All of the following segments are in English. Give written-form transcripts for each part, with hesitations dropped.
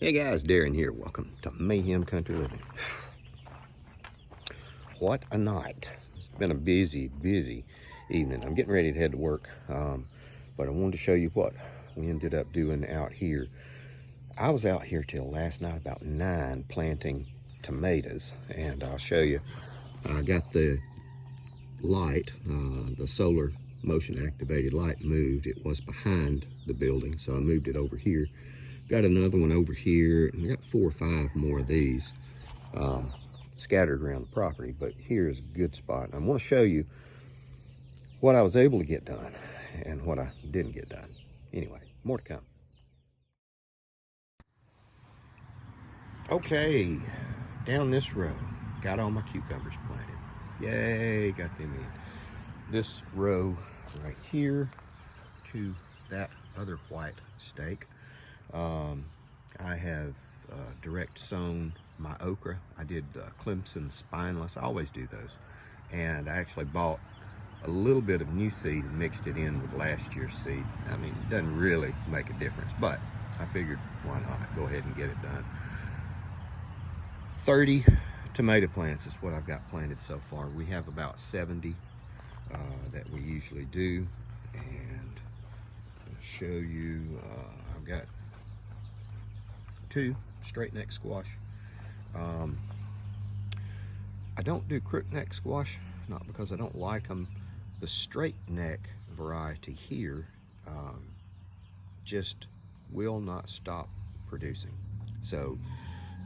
Hey guys, Darren here. Welcome to Mayhem Country Living. What a night. It's been a busy evening. I'm getting ready to head to work, but I wanted to show you what we ended up doing out here. I was out here till last night about 9 planting tomatoes, and I'll show you. I got the light, the solar motion activated light moved. It was behind the building, so I moved it over here. Got another one over here, and I got 4 or 5 more of these scattered around the property, but here's a good spot. I want to show you what I was able to get done and what I didn't get done. Anyway, more to come. Okay, down this row, got all my cucumbers planted. Yay, got them in. This row right here to that other white stake, I have direct sown my okra. I did Clemson spineless. I always do those. And I actually bought a little bit of new seed and mixed it in with last year's seed. I mean, it doesn't really make a difference, but I figured why not go ahead and get it done. 30 tomato plants is what I've got planted so far. We have about 70 that we usually do. And I'll show you, I've got 2 straight neck squash. I don't do crook neck squash, not because I don't like them. The straight neck variety here just will not stop producing. So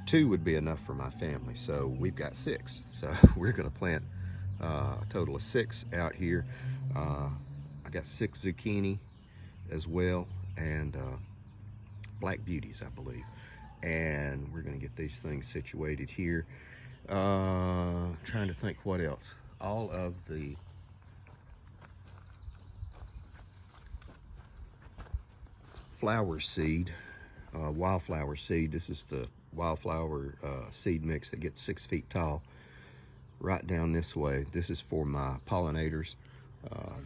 2 would be enough for my family. So we've got 6. So we're gonna plant a total of 6 out here. I got 6 zucchini as well, and black beauties, I believe. And we're gonna get these things situated here. Trying to think what else. All of the flower seed, wildflower seed. This is the wildflower seed mix that gets 6 feet tall. Right down this way. This is for my pollinators.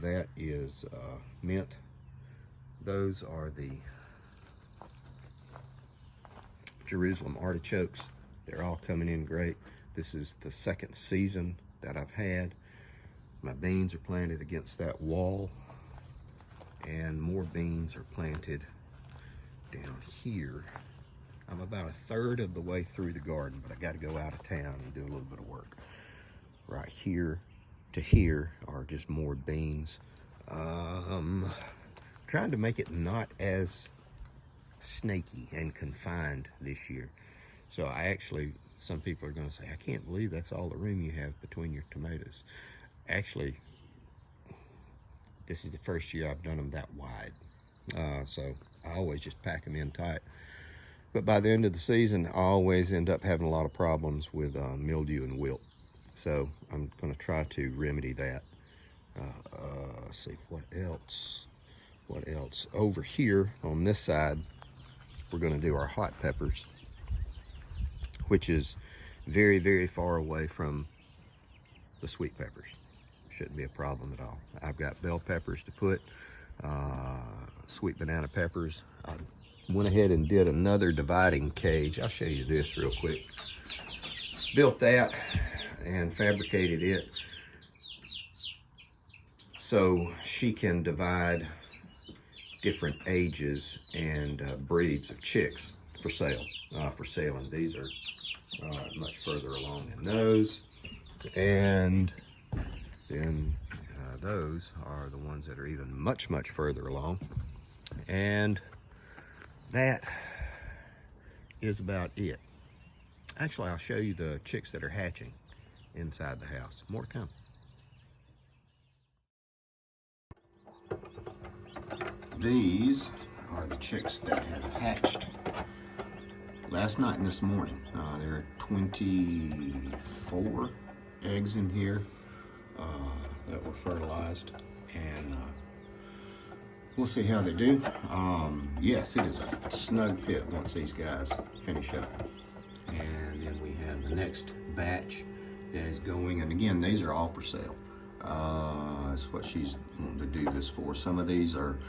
That is mint. Those are the Jerusalem artichokes. They're all coming in great. This is the 2nd season that I've had. My beans are planted against that wall, and more beans are planted down here. I'm about 1/3 of the way through the garden, but I got to go out of town and do a little bit of work. Right here to here are just more beans. Trying to make it not as snaky and confined this year. So I actually, some people are going to say, I can't believe that's all the room you have between your tomatoes. Actually, this is the first year I've done them that wide. So I always just pack them in tight. But by the end of the season, I always end up having a lot of problems with mildew and wilt. So I'm going to try to remedy that. Let's see, what else? What else? Over here on this side, we're going to do our hot peppers, which is very far away from the sweet peppers. Shouldn't be a problem at all. I've got bell peppers to put, sweet banana peppers. I went ahead and did another dividing cage. I'll show you this real quick. Built that and fabricated it so she can divide different ages and breeds of chicks for sale. And these are much further along than those, and then those are the ones that are even much further along. And that is about it. Actually, I'll show you the chicks that are hatching inside the house. More to come. These are the chicks that have hatched last night and this morning. There are 24 eggs in here that were fertilized, and we'll see how they do. Yes, it is a snug fit once these guys finish up. And then we have the next batch that is going, and again, these are all for sale. That's what she's wanting to do this for. Some of these are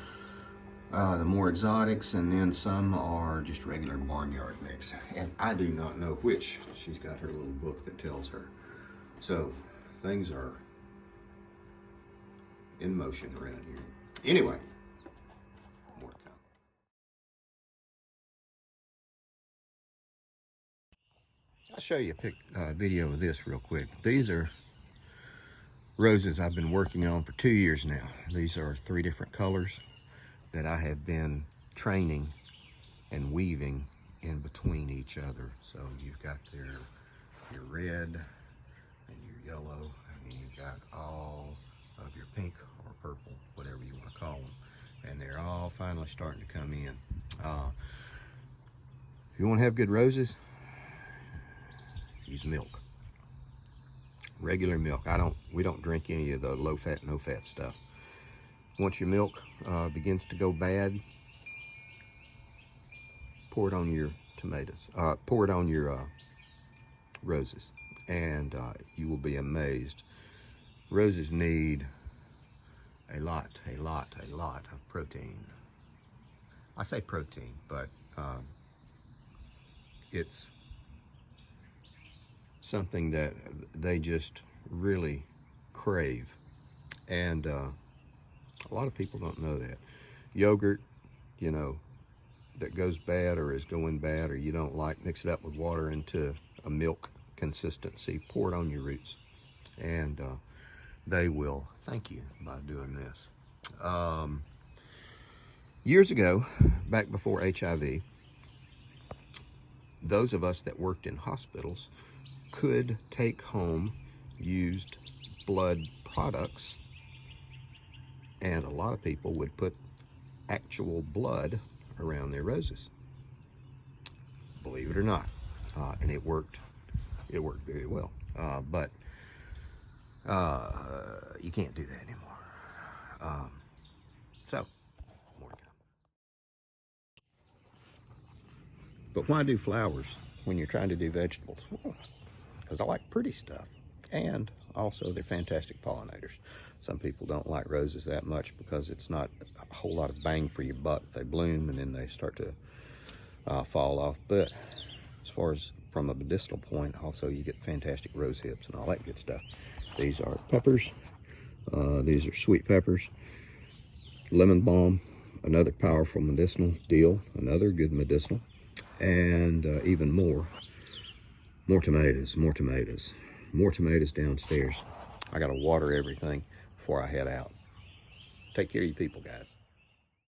the more exotics, and then some are just regular barnyard mix. And I do not know which. She's got her little book that tells her. So things are in motion around here. Anyway, more to come. I'll show you a video of this real quick. These are roses I've been working on for 2 years now. These are 3 different colors that I have been training and weaving in between each other. So you've got your red and your yellow, and then you've got all of your pink or purple, whatever you want to call them. And they're all finally starting to come in. If you want to have good roses, use milk. Regular milk. We don't drink any of the low fat, no fat stuff. Once your milk begins to go bad, pour it on your tomatoes. Pour it on your roses, and you will be amazed. Roses need a lot of protein. I say protein, but it's something that they just really crave, and a lot of people don't know that. Yogurt, you know, that goes bad or is going bad or you don't like, mix it up with water into a milk consistency, pour it on your roots, and they will thank you by doing this. Years ago, back before HIV, those of us that worked in hospitals could take home used blood products, and a lot of people would put actual blood around their roses, believe it or not, and it worked very well, but you can't do that anymore. So more to come. But why do flowers when you're trying to do vegetables? Well, because I like pretty stuff, and also they're fantastic pollinators. Some people don't like roses that much because it's not a whole lot of bang for your buck. They bloom and then they start to fall off. But as far as from a medicinal point, also you get fantastic rose hips and all that good stuff. These are peppers. These are sweet peppers. Lemon balm, another powerful medicinal. Dill, another good medicinal. And even more tomatoes, more tomatoes downstairs. I gotta water everything before I head out. Take care of you people, guys.